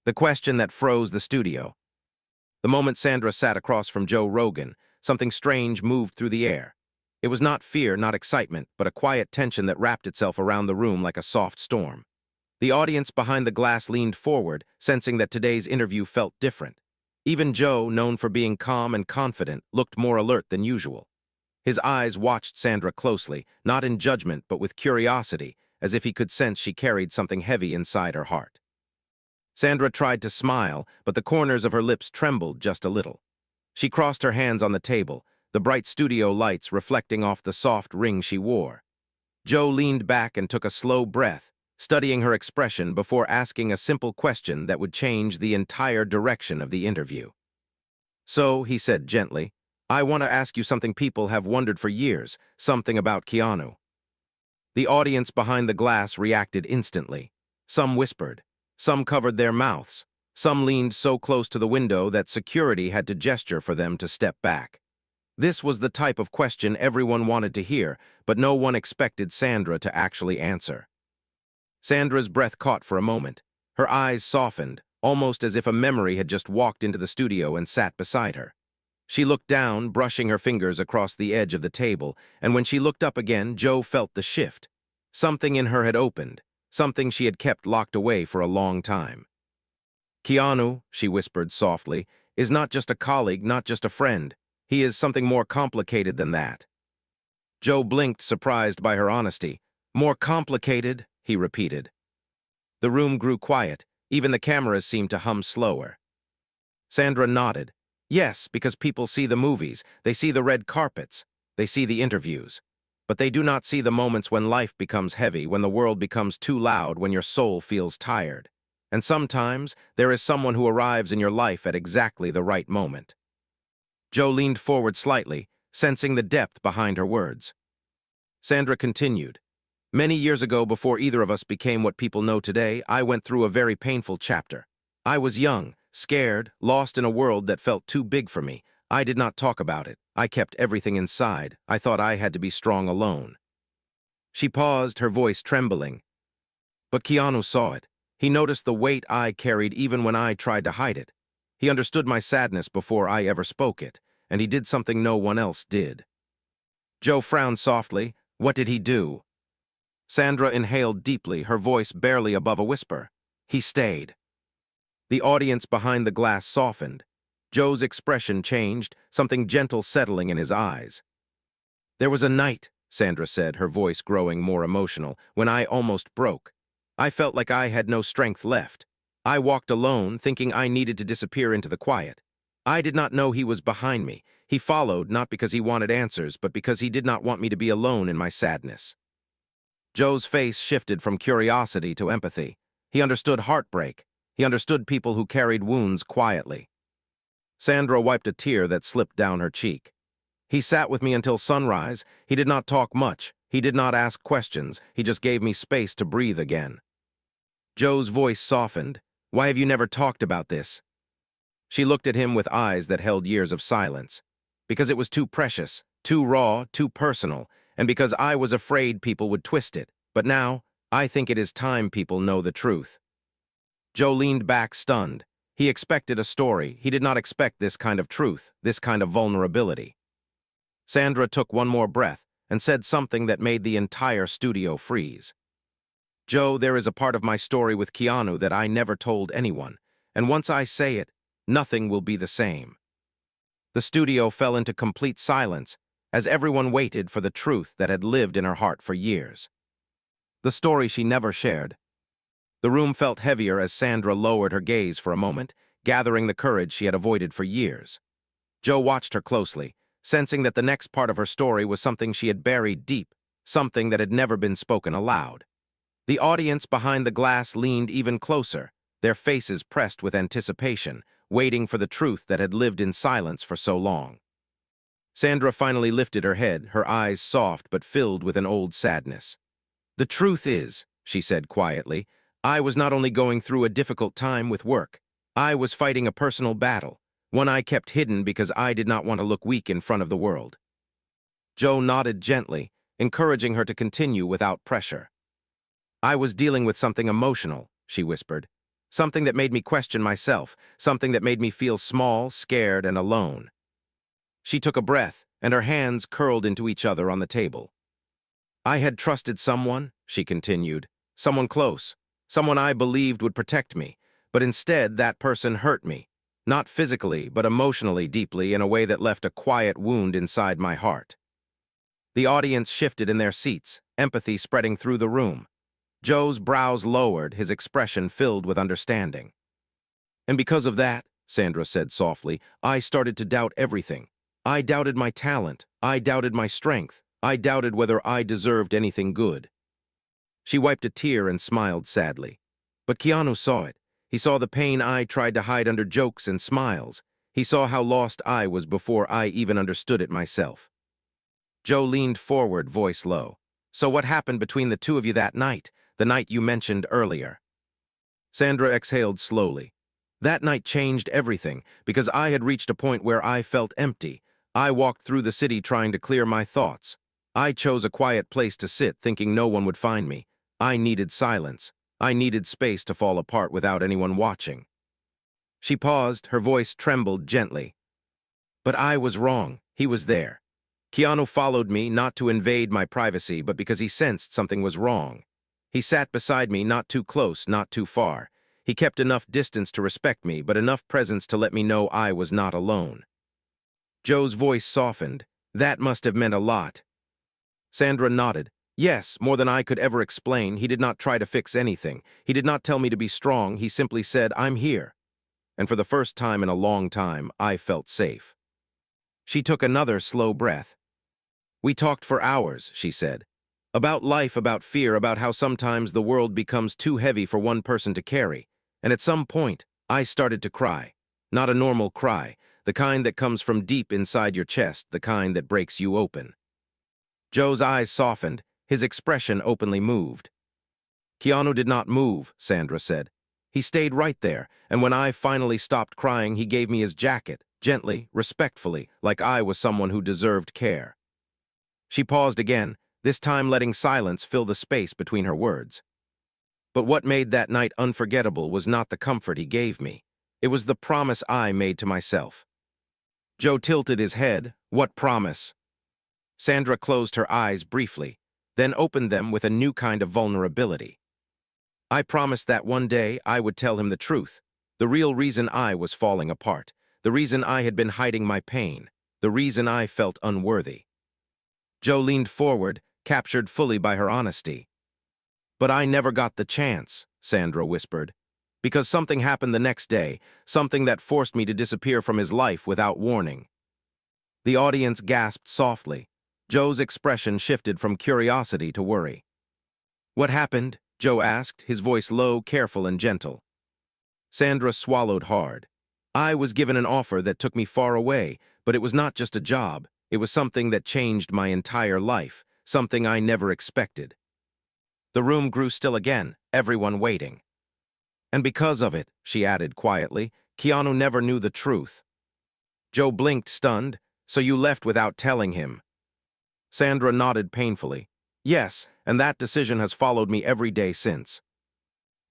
The question that froze the studio. The moment Sandra sat across from Joe Rogan, something strange moved through the air. It was not fear, not excitement, but a quiet tension that wrapped itself around the room like a soft storm. The audience behind the glass leaned forward, sensing that today's interview felt different. Even Joe, known for being calm and confident, looked more alert than usual. His eyes watched Sandra closely, not in judgment but with curiosity, as if he could sense she carried something heavy inside her heart. Sandra tried to smile, but the corners of her lips trembled just a little. She crossed her hands on the table, the bright studio lights reflecting off the soft ring she wore. Joe leaned back and took a slow breath, studying her expression before asking a simple question that would change the entire direction of the interview. "So," he said gently, "I want to ask you something people have wondered for years, something about Keanu." The audience behind the glass reacted instantly. Some whispered. Some covered their mouths. Some leaned so close to the window that security had to gesture for them to step back. This was the type of question everyone wanted to hear, but no one expected Sandra to actually answer. Sandra's breath caught for a moment. Her eyes softened, almost as if a memory had just walked into the studio and sat beside her. She looked down, brushing her fingers across the edge of the table, and when she looked up again, Joe felt the shift. Something in her had opened, something she had kept locked away for a long time. "Keanu," she whispered softly, "is not just a colleague, not just a friend. He is something more complicated than that." Joe blinked, surprised by her honesty. "More complicated?" he repeated. The room grew quiet. Even the cameras seemed to hum slower. Sandra nodded. "Yes, because people see the movies, they see the red carpets, they see the interviews. But they do not see the moments when life becomes heavy, when the world becomes too loud, when your soul feels tired. And sometimes there is someone who arrives in your life at exactly the right moment." Joe leaned forward slightly, sensing the depth behind her words. Sandra continued. "Many years ago, before either of us became what people know today, I went through a very painful chapter. I was young, scared, lost in a world that felt too big for me. I did not talk about it. I kept everything inside. I thought I had to be strong alone." She paused, her voice trembling. But Keanu saw it. He noticed the weight I carried even when I tried to hide it. He understood my sadness before I ever spoke it, and he did something no one else did. Joe frowned softly. "What did he do?" Sandra inhaled deeply, her voice barely above a whisper. "He stayed." The audience behind the glass softened. Joe's expression changed, something gentle settling in his eyes. "There was a night," Sandra said, her voice growing more emotional, "when I almost broke. I felt like I had no strength left. I walked alone, thinking I needed to disappear into the quiet. I did not know he was behind me. He followed, not because he wanted answers, but because he did not want me to be alone in my sadness." Joe's face shifted from curiosity to empathy. He understood heartbreak. He understood people who carried wounds quietly. Sandra wiped a tear that slipped down her cheek. "He sat with me until sunrise. He did not talk much. He did not ask questions. He just gave me space to breathe again." Joe's voice softened. "Why have you never talked about this?" She looked at him with eyes that held years of silence. "Because it was too precious, too raw, too personal, and because I was afraid people would twist it. But now, I think it is time people know the truth." Joe leaned back, stunned. He expected a story. He did not expect this kind of truth, this kind of vulnerability. Sandra took one more breath and said something that made the entire studio freeze. "Joe, there is a part of my story with Keanu that I never told anyone, and once I say it, nothing will be the same." The studio fell into complete silence as everyone waited for the truth that had lived in her heart for years. The story she never shared. The room felt heavier as Sandra lowered her gaze for a moment, gathering the courage she had avoided for years. Joe watched her closely, sensing that the next part of her story was something she had buried deep, something that had never been spoken aloud. The audience behind the glass leaned even closer, their faces pressed with anticipation, waiting for the truth that had lived in silence for so long. Sandra finally lifted her head, her eyes soft but filled with an old sadness. "The truth is," she said quietly, "I was not only going through a difficult time with work. I was fighting a personal battle, one I kept hidden because I did not want to look weak in front of the world." Joe nodded gently, encouraging her to continue without pressure. "I was dealing with something emotional," she whispered. Something that made me question myself, something that made me feel small, scared, and alone. She took a breath, and her hands curled into each other on the table. I had trusted someone, she continued, someone close, someone I believed would protect me, but instead that person hurt me, not physically, but emotionally deeply in a way that left a quiet wound inside my heart. The audience shifted in their seats, empathy spreading through the room. Joe's brows lowered, his expression filled with understanding. And because of that, Sandra said softly, I started to doubt everything. I doubted my talent. I doubted my strength. I doubted whether I deserved anything good. She wiped a tear and smiled sadly. But Keanu saw it. He saw the pain I tried to hide under jokes and smiles. He saw how lost I was before I even understood it myself. Joe leaned forward, voice low. So what happened between the two of you that night, the night you mentioned earlier? Sandra exhaled slowly. That night changed everything, because I had reached a point where I felt empty. I walked through the city trying to clear my thoughts. I chose a quiet place to sit, thinking no one would find me. I needed silence. I needed space to fall apart without anyone watching. She paused, her voice trembled gently. But I was wrong. He was there. Keanu followed me, not to invade my privacy, but because he sensed something was wrong. He sat beside me, not too close, not too far. He kept enough distance to respect me, but enough presence to let me know I was not alone. Joe's voice softened. That must have meant a lot. Sandra nodded. Yes, more than I could ever explain. He did not try to fix anything. He did not tell me to be strong. He simply said, I'm here. And for the first time in a long time, I felt safe. She took another slow breath. We talked for hours, she said. About life, about fear, about how sometimes the world becomes too heavy for one person to carry. And at some point, I started to cry. Not a normal cry, the kind that comes from deep inside your chest, the kind that breaks you open. Joe's eyes softened, his expression openly moved. Keanu did not move, Sandra said. He stayed right there, and when I finally stopped crying, he gave me his jacket, gently, respectfully, like I was someone who deserved care. She paused again, this time letting silence fill the space between her words. But what made that night unforgettable was not the comfort he gave me. It was the promise I made to myself. Joe tilted his head. What promise? Sandra closed her eyes briefly, then opened them with a new kind of vulnerability. I promised that one day I would tell him the truth, the real reason I was falling apart, the reason I had been hiding my pain, the reason I felt unworthy. Joe leaned forward, captured fully by her honesty. But I never got the chance, Sandra whispered, because something happened the next day, something that forced me to disappear from his life without warning. The audience gasped softly. Joe's expression shifted from curiosity to worry. What happened? Joe asked, his voice low, careful, and gentle. Sandra swallowed hard. I was given an offer that took me far away, but it was not just a job. It was something that changed my entire life, something I never expected. The room grew still again, everyone waiting. And because of it, she added quietly, Keanu never knew the truth. Joe blinked, stunned. So you left without telling him? Sandra nodded painfully. Yes, and that decision has followed me every day since.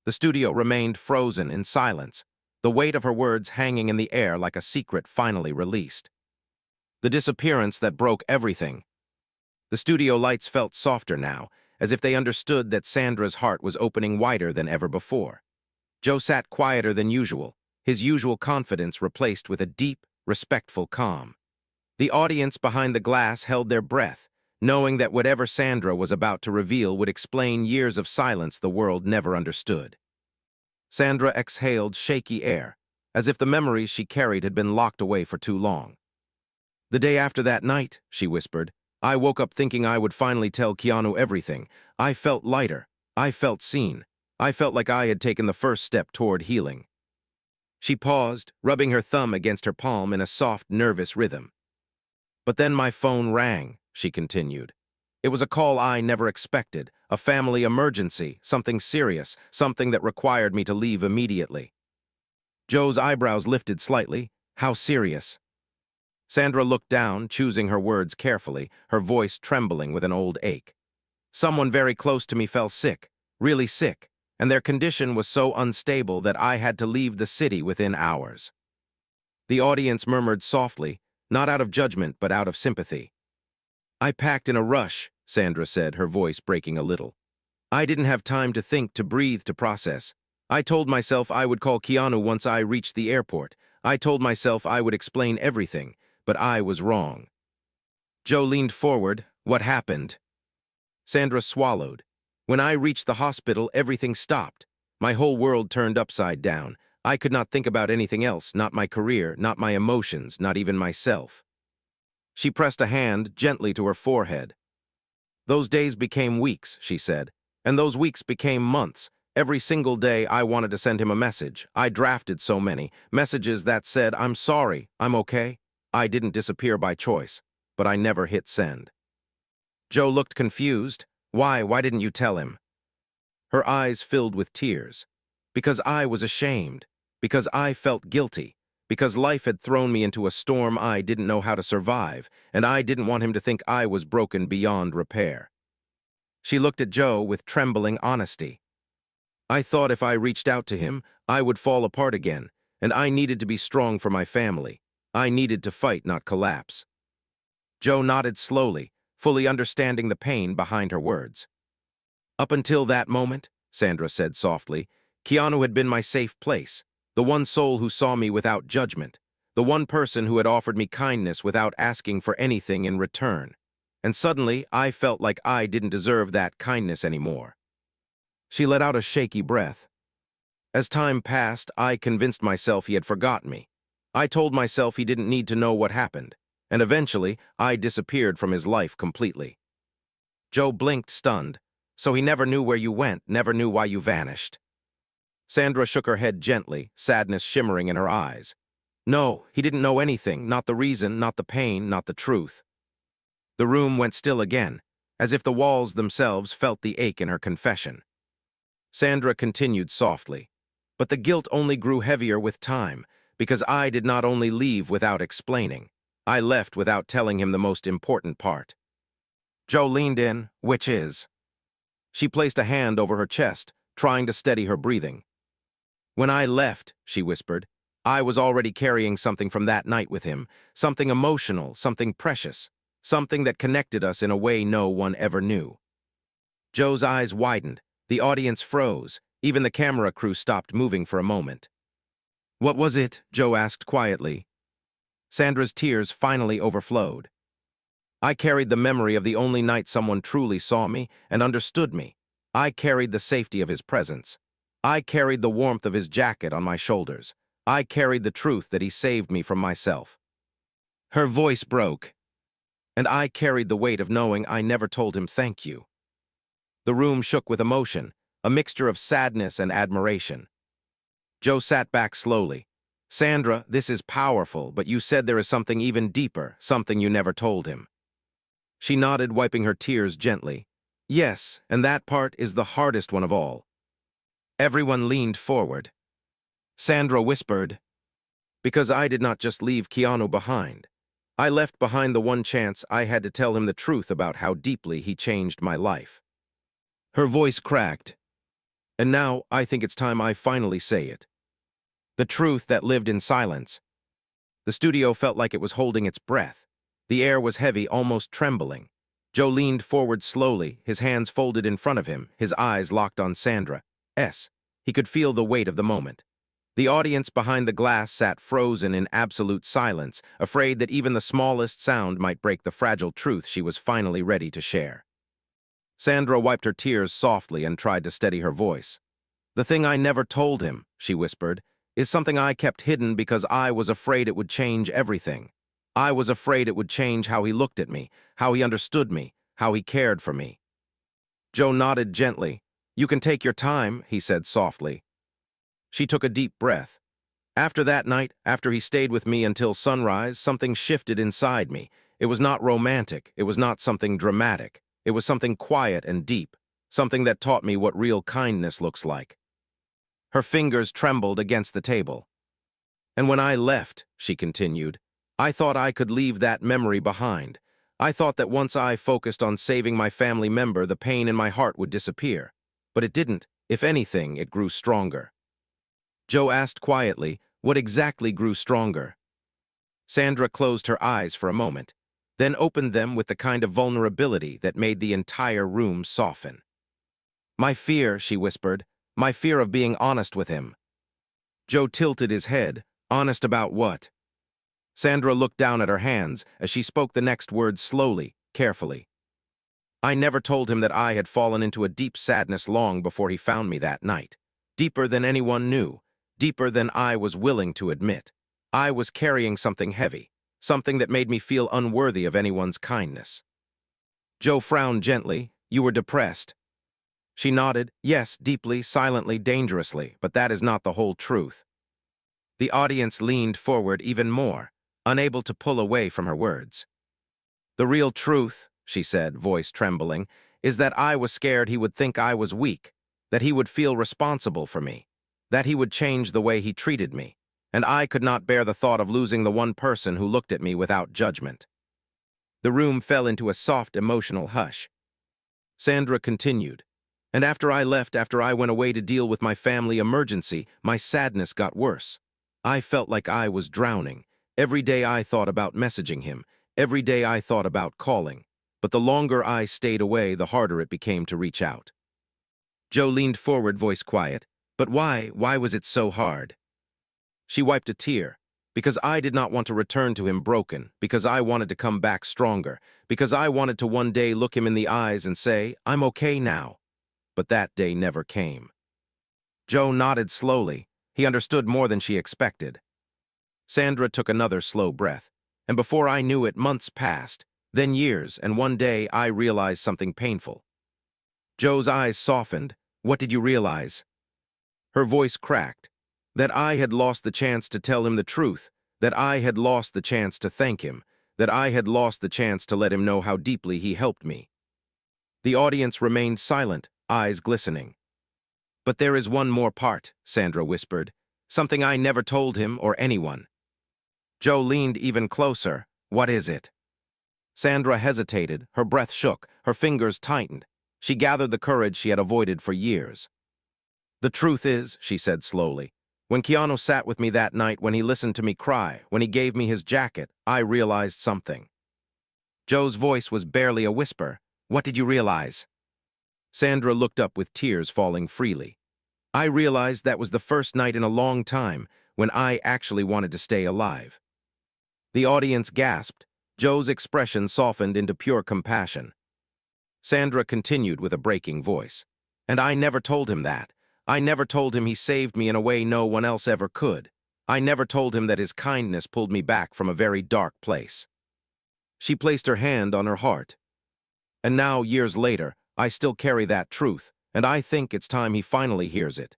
The studio remained frozen in silence, the weight of her words hanging in the air like a secret finally released. The disappearance that broke everything. The studio lights felt softer now, as if they understood that Sandra's heart was opening wider than ever before. Joe sat quieter than usual, his usual confidence replaced with a deep, respectful calm. The audience behind the glass held their breath, knowing that whatever Sandra was about to reveal would explain years of silence the world never understood. Sandra exhaled shaky air, as if the memories she carried had been locked away for too long. The day after that night, she whispered, I woke up thinking I would finally tell Keanu everything. I felt lighter. I felt seen. I felt like I had taken the first step toward healing. She paused, rubbing her thumb against her palm in a soft, nervous rhythm. But then my phone rang, she continued. It was a call I never expected, a family emergency, something serious, something that required me to leave immediately. Joe's eyebrows lifted slightly. How serious? Sandra looked down, choosing her words carefully, her voice trembling with an old ache. Someone very close to me fell sick, really sick. and their condition was so unstable that I had to leave the city within hours. The audience murmured softly, not out of judgment but out of sympathy. I packed in a rush, Sandra said, her voice breaking a little. I didn't have time to think, to breathe, to process. I told myself I would call Keanu once I reached the airport. I told myself I would explain everything, but I was wrong. Joe leaned forward. What happened? Sandra swallowed. When I reached the hospital, everything stopped. My whole world turned upside down. I could not think about anything else, not my career, not my emotions, not even myself. She pressed a hand gently to her forehead. Those days became weeks, she said, and those weeks became months. Every single day I wanted to send him a message. I drafted so many messages that said, I'm sorry, I'm okay. I didn't disappear by choice, but I never hit send. Joe looked confused. Why didn't you tell him? Her eyes filled with tears. Because I was ashamed. Because I felt guilty. Because life had thrown me into a storm I didn't know how to survive, and I didn't want him to think I was broken beyond repair. She looked at Joe with trembling honesty. I thought if I reached out to him, I would fall apart again, and I needed to be strong for my family. I needed to fight, not collapse. Joe nodded slowly, fully understanding the pain behind her words. Up until that moment, Sandra said softly, Keanu had been my safe place, the one soul who saw me without judgment, the one person who had offered me kindness without asking for anything in return. And suddenly, I felt like I didn't deserve that kindness anymore. She let out a shaky breath. As time passed, I convinced myself he had forgotten me. I told myself he didn't need to know what happened, and eventually, I disappeared from his life completely. Joe blinked, stunned. So he never knew where you went, never knew why you vanished. Sandra shook her head gently, sadness shimmering in her eyes. No, he didn't know anything, not the reason, not the pain, not the truth. The room went still again, as if the walls themselves felt the ache in her confession. Sandra continued softly. But the guilt only grew heavier with time, because I did not only leave without explaining. I left without telling him the most important part. Joe leaned in, which is? She placed a hand over her chest, trying to steady her breathing. When I left, she whispered, I was already carrying something from that night with him, something emotional, something precious, something that connected us in a way no one ever knew. Joe's eyes widened, the audience froze, even the camera crew stopped moving for a moment. What was it? Joe asked quietly. Sandra's tears finally overflowed. I carried the memory of the only night someone truly saw me and understood me. I carried the safety of his presence. I carried the warmth of his jacket on my shoulders. I carried the truth that he saved me from myself. Her voice broke. And I carried the weight of knowing I never told him thank you. The room shook with emotion, a mixture of sadness and admiration. Joe sat back slowly. Sandra, this is powerful, but you said there is something even deeper, something you never told him. She nodded, wiping her tears gently. Yes, and that part is the hardest one of all. Everyone leaned forward. Sandra whispered, because I did not just leave Keanu behind. I left behind the one chance I had to tell him the truth about how deeply he changed my life. Her voice cracked. And now I think it's time I finally say it. The truth that lived in silence. The studio felt like it was holding its breath. The air was heavy, almost trembling. Joe leaned forward slowly, his hands folded in front of him, his eyes locked on Sandra. He could feel the weight of the moment. The audience behind the glass sat frozen in absolute silence, afraid that even the smallest sound might break the fragile truth she was finally ready to share. Sandra wiped her tears softly and tried to steady her voice. The thing I never told him, she whispered, is something I kept hidden because I was afraid it would change everything. I was afraid it would change how he looked at me, how he understood me, how he cared for me. Joe nodded gently. You can take your time, he said softly. She took a deep breath. After that night, after he stayed with me until sunrise, something shifted inside me. It was not romantic, it was not something dramatic. It was something quiet and deep, something that taught me what real kindness looks like. Her fingers trembled against the table. And when I left, she continued, I thought I could leave that memory behind. I thought that once I focused on saving my family member, the pain in my heart would disappear. But it didn't. If anything, it grew stronger. Joe asked quietly, what exactly grew stronger? Sandra closed her eyes for a moment, then opened them with the kind of vulnerability that made the entire room soften. My fear, she whispered, my fear of being honest with him. Joe tilted his head. Honest about what? Sandra looked down at her hands as she spoke the next words slowly, carefully. I never told him that I had fallen into a deep sadness long before he found me that night. Deeper than anyone knew, deeper than I was willing to admit. I was carrying something heavy, something that made me feel unworthy of anyone's kindness. Joe frowned gently. You were depressed. She nodded. Yes, deeply, silently, dangerously, but that is not the whole truth. The audience leaned forward even more, unable to pull away from her words. The real truth, she said, voice trembling, is that I was scared he would think I was weak, that he would feel responsible for me, that he would change the way he treated me, and I could not bear the thought of losing the one person who looked at me without judgment. The room fell into a soft, emotional hush. Sandra continued, and after I went away to deal with my family emergency, my sadness got worse. I felt like I was drowning. Every day I thought about messaging him. Every day I thought about calling. But the longer I stayed away, the harder it became to reach out. Joe leaned forward, voice quiet. But why? Why was it so hard? She wiped a tear. Because I did not want to return to him broken. Because I wanted to come back stronger. Because I wanted to one day look him in the eyes and say, I'm okay now. But that day never came. Joe nodded slowly. He understood more than she expected. Sandra took another slow breath. And before I knew it, months passed, then years, and one day I realized something painful. Joe's eyes softened. What did you realize? Her voice cracked. That I had lost the chance to tell him the truth, that I had lost the chance to thank him, that I had lost the chance to let him know how deeply he helped me. The audience remained silent, eyes glistening. But there is one more part, Sandra whispered, something I never told him or anyone. Joe leaned even closer. What is it? Sandra hesitated, her breath shook, her fingers tightened. She gathered the courage she had avoided for years. The truth is, she said slowly, when Keanu sat with me that night, when he listened to me cry, when he gave me his jacket, I realized something. Joe's voice was barely a whisper. What did you realize? Sandra looked up with tears falling freely. I realized that was the first night in a long time when I actually wanted to stay alive. The audience gasped. Joe's expression softened into pure compassion. Sandra continued with a breaking voice. And I never told him that. I never told him he saved me in a way no one else ever could. I never told him that his kindness pulled me back from a very dark place. She placed her hand on her heart. And now, years later, I still carry that truth, and I think it's time he finally hears it.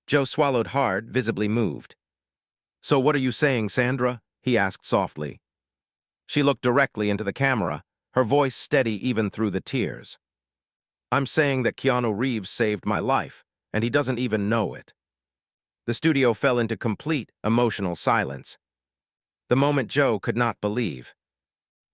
Joe swallowed hard, visibly moved. So what are you saying, Sandra? He asked softly. She looked directly into the camera, her voice steady even through the tears. I'm saying that Keanu Reeves saved my life, and he doesn't even know it. The studio fell into complete, emotional silence. The moment Joe could not believe.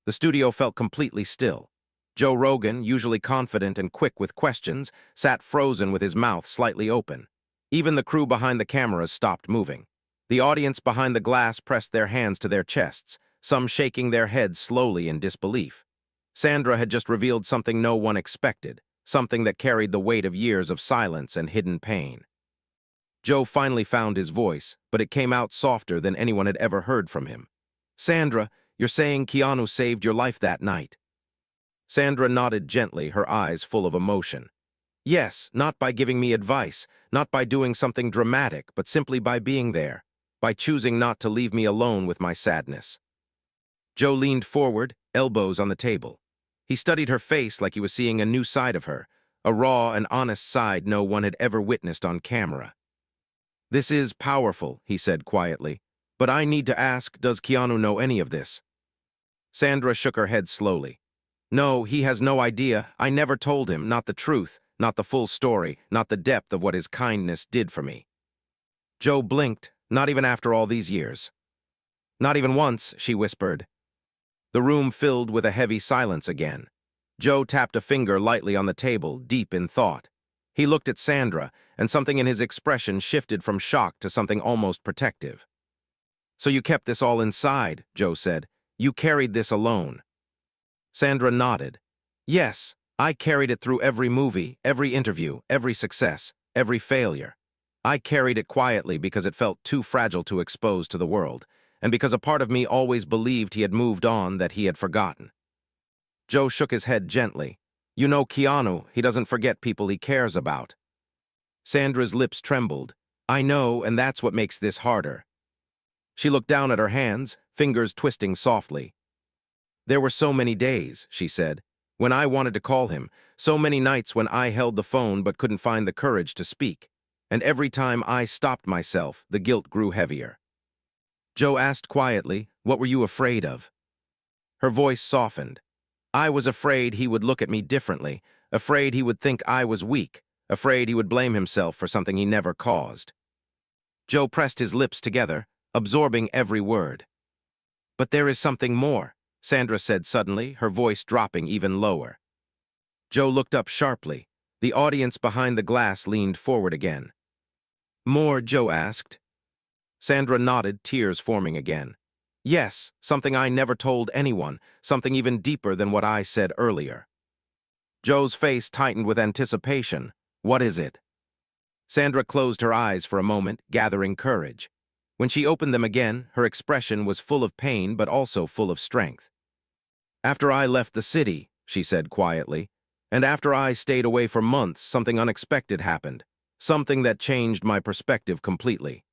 The studio felt completely still. Joe Rogan, usually confident and quick with questions, sat frozen with his mouth slightly open. Even the crew behind the cameras stopped moving. The audience behind the glass pressed their hands to their chests, some shaking their heads slowly in disbelief. Sandra had just revealed something no one expected, something that carried the weight of years of silence and hidden pain. Joe finally found his voice, but it came out softer than anyone had ever heard from him. Sandra, you're saying Keanu saved your life that night? Sandra nodded gently, her eyes full of emotion. Yes, not by giving me advice, not by doing something dramatic, but simply by being there, by choosing not to leave me alone with my sadness. Joe leaned forward, elbows on the table. He studied her face like he was seeing a new side of her, a raw and honest side no one had ever witnessed on camera. This is powerful, he said quietly, but I need to ask, does Keanu know any of this? Sandra shook her head slowly. No, he has no idea. I never told him, not the truth, not the full story, not the depth of what his kindness did for me. Joe blinked, not even after all these years. Not even once, she whispered. The room filled with a heavy silence again. Joe tapped a finger lightly on the table, deep in thought. He looked at Sandra, and something in his expression shifted from shock to something almost protective. "So you kept this all inside," Joe said. "You carried this alone." Sandra nodded. "Yes, I carried it through every movie, every interview, every success, every failure. I carried it quietly because it felt too fragile to expose to the world, and because a part of me always believed he had moved on, that he had forgotten." Joe shook his head gently. "You know Keanu, he doesn't forget people he cares about." Sandra's lips trembled. "I know, and that's what makes this harder." She looked down at her hands, fingers twisting softly. "There were so many days," she said, "when I wanted to call him, so many nights when I held the phone but couldn't find the courage to speak. And every time I stopped myself, the guilt grew heavier." Joe asked quietly, "What were you afraid of?" Her voice softened. "I was afraid he would look at me differently, afraid he would think I was weak, afraid he would blame himself for something he never caused." Joe pressed his lips together, absorbing every word. "But there is something more," Sandra said suddenly, her voice dropping even lower. Joe looked up sharply. The audience behind the glass leaned forward again. "More?" Joe asked. Sandra nodded, tears forming again. "Yes, something I never told anyone, something even deeper than what I said earlier." Joe's face tightened with anticipation. "What is it?" Sandra closed her eyes for a moment, gathering courage. When she opened them again, her expression was full of pain but also full of strength. "After I left the city," she said quietly, "and after I stayed away for months, something unexpected happened, something that changed my perspective completely."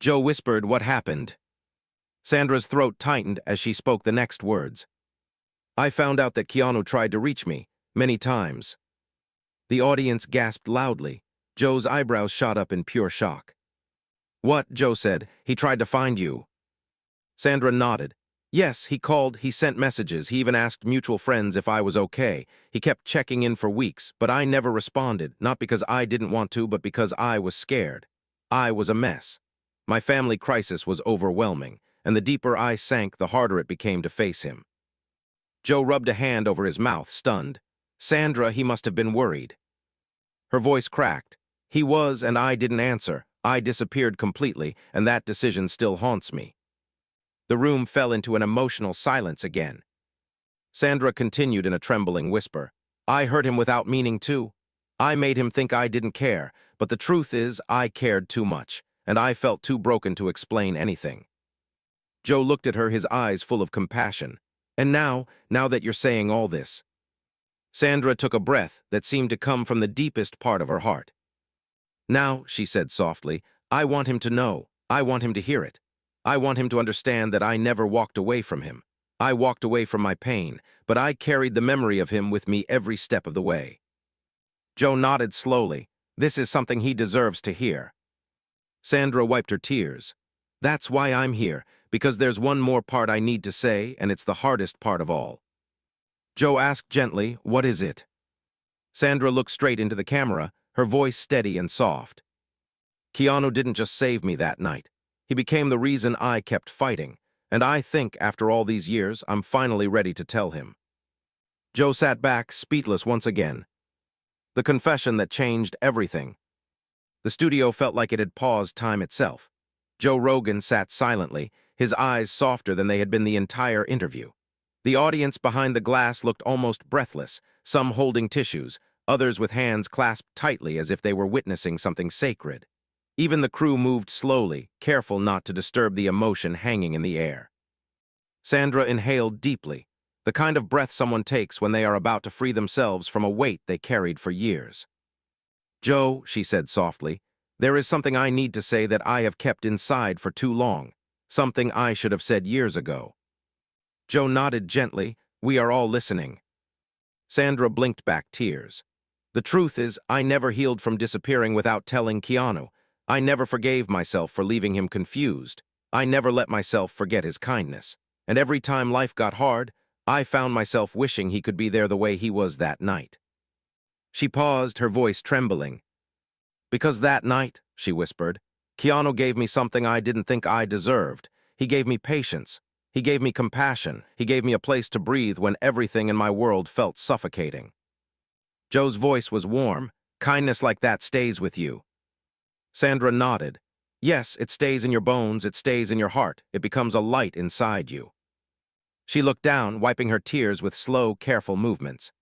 Joe whispered, "What happened?" Sandra's throat tightened as she spoke the next words. "I found out that Keanu tried to reach me, many times." The audience gasped loudly. Joe's eyebrows shot up in pure shock. "What?" Joe said. "He tried to find you." Sandra nodded. "Yes, he called, he sent messages, he even asked mutual friends if I was okay. He kept checking in for weeks, but I never responded, not because I didn't want to, but because I was scared. I was a mess. My family crisis was overwhelming, and the deeper I sank, the harder it became to face him." Joe rubbed a hand over his mouth, stunned. "Sandra, he must have been worried." Her voice cracked. "He was, and I didn't answer. I disappeared completely, and that decision still haunts me." The room fell into an emotional silence again. Sandra continued in a trembling whisper. "I hurt him without meaning to. I made him think I didn't care, but the truth is I cared too much, and I felt too broken to explain anything." Joe looked at her, his eyes full of compassion. "And now that you're saying all this." Sandra took a breath that seemed to come from the deepest part of her heart. "Now," she said softly, "I want him to know. I want him to hear it. I want him to understand that I never walked away from him. I walked away from my pain, but I carried the memory of him with me every step of the way." Joe nodded slowly. "This is something he deserves to hear." Sandra wiped her tears. "That's why I'm here, because there's one more part I need to say, and it's the hardest part of all." Joe asked gently, "What is it?" Sandra looked straight into the camera, her voice steady and soft. "Keanu didn't just save me that night. He became the reason I kept fighting, and I think, after all these years, I'm finally ready to tell him." Joe sat back, speechless once again. The confession that changed everything. The studio felt like it had paused time itself. Joe Rogan sat silently, his eyes softer than they had been the entire interview. The audience behind the glass looked almost breathless, some holding tissues, others with hands clasped tightly as if they were witnessing something sacred. Even the crew moved slowly, careful not to disturb the emotion hanging in the air. Sandra inhaled deeply, the kind of breath someone takes when they are about to free themselves from a weight they carried for years. "Joe," she said softly, "there is something I need to say that I have kept inside for too long, something I should have said years ago." Joe nodded gently. "We are all listening." Sandra blinked back tears. "The truth is, I never healed from disappearing without telling Keanu. I never forgave myself for leaving him confused. I never let myself forget his kindness. And every time life got hard, I found myself wishing he could be there the way he was that night." She paused, her voice trembling. "Because that night," she whispered, "Keanu gave me something I didn't think I deserved. He gave me patience. He gave me compassion. He gave me a place to breathe when everything in my world felt suffocating." Joe's voice was warm. Kindness like that stays with you. Sandra nodded. Yes, it stays in your bones, it stays in your heart. It becomes a light inside you. She looked down, wiping her tears with slow, careful movements.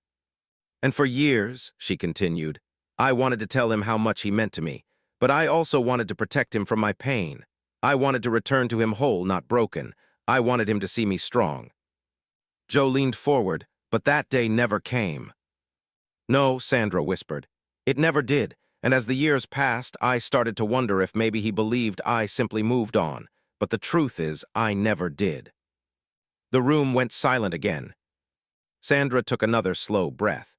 And for years, she continued, I wanted to tell him how much he meant to me, but I also wanted to protect him from my pain. I wanted to return to him whole, not broken. I wanted him to see me strong. Joe leaned forward, but that day never came. No, Sandra whispered. It never did, and as the years passed, I started to wonder if maybe he believed I simply moved on, but the truth is, I never did. The room went silent again. Sandra took another slow breath.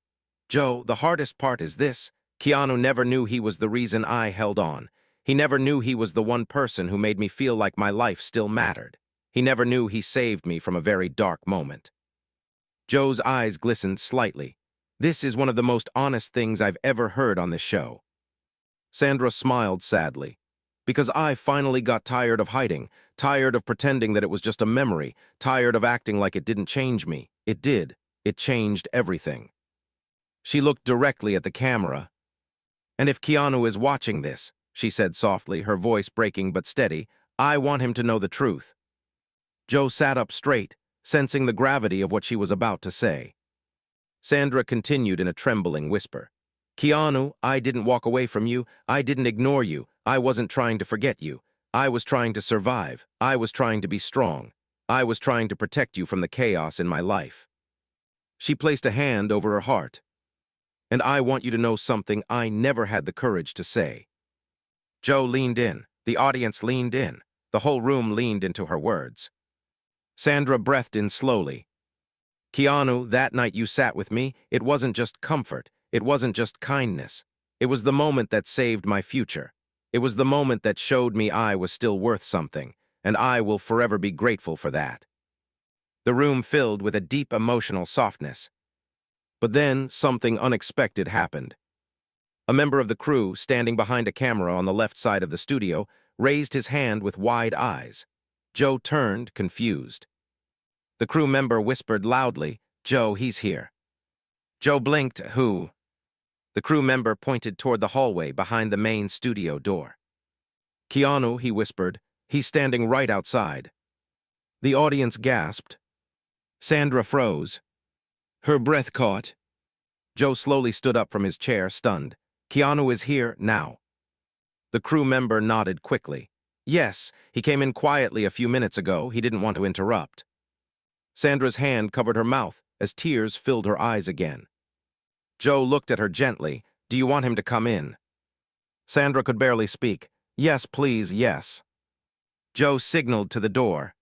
Joe, the hardest part is this. Keanu never knew he was the reason I held on. He never knew he was the one person who made me feel like my life still mattered. He never knew he saved me from a very dark moment. Joe's eyes glistened slightly. This is one of the most honest things I've ever heard on this show. Sandra smiled sadly. Because I finally got tired of hiding, tired of pretending that it was just a memory, tired of acting like it didn't change me. It did. It changed everything. She looked directly at the camera. And if Keanu is watching this, she said softly, her voice breaking but steady, I want him to know the truth. Joe sat up straight, sensing the gravity of what she was about to say. Sandra continued in a trembling whisper. Keanu, I didn't walk away from you. I didn't ignore you. I wasn't trying to forget you. I was trying to survive. I was trying to be strong. I was trying to protect you from the chaos in my life. She placed a hand over her heart. And I want you to know something I never had the courage to say. Joe leaned in. The audience leaned in. The whole room leaned into her words. Sandra breathed in slowly. Keanu, that night you sat with me, it wasn't just comfort. It wasn't just kindness. It was the moment that saved my future. It was the moment that showed me I was still worth something, and I will forever be grateful for that. The room filled with a deep emotional softness. But then something unexpected happened. A member of the crew, standing behind a camera on the left side of the studio, raised his hand with wide eyes. Joe turned, confused. The crew member whispered loudly, Joe, he's here. Joe blinked, who? The crew member pointed toward the hallway behind the main studio door. Keanu, he whispered, he's standing right outside. The audience gasped. Sandra froze. Her breath caught. Joe slowly stood up from his chair, stunned. Keanu is here now. The crew member nodded quickly. Yes, he came in quietly a few minutes ago. He didn't want to interrupt. Sandra's hand covered her mouth as tears filled her eyes again. Joe looked at her gently. Do you want him to come in? Sandra could barely speak. Yes, please, yes. Joe signaled to the door.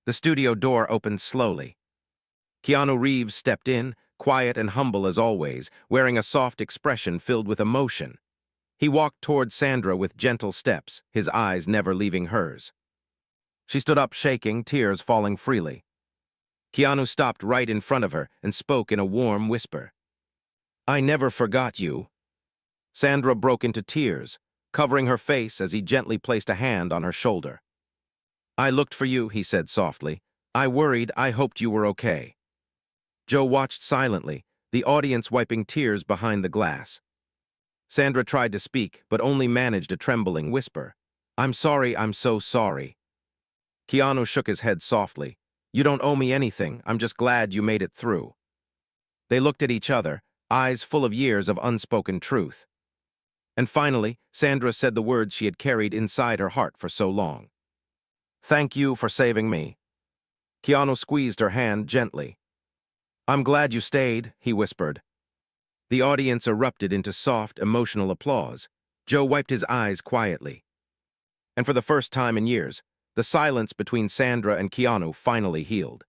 The studio door opened slowly. Keanu Reeves stepped in, quiet and humble as always, wearing a soft expression filled with emotion. He walked toward Sandra with gentle steps, his eyes never leaving hers. She stood up shaking, tears falling freely. Keanu stopped right in front of her and spoke in a warm whisper. I never forgot you. Sandra broke into tears, covering her face as he gently placed a hand on her shoulder. I looked for you, he said softly. I worried, I hoped you were okay. Joe watched silently, the audience wiping tears behind the glass. Sandra tried to speak, but only managed a trembling whisper. I'm sorry, I'm so sorry. Keanu shook his head softly. You don't owe me anything, I'm just glad you made it through. They looked at each other, eyes full of years of unspoken truth. And finally, Sandra said the words she had carried inside her heart for so long. Thank you for saving me. Keanu squeezed her hand gently. I'm glad you stayed, he whispered. The audience erupted into soft, emotional applause. Joe wiped his eyes quietly. And for the first time in years, the silence between Sandra and Keanu finally healed.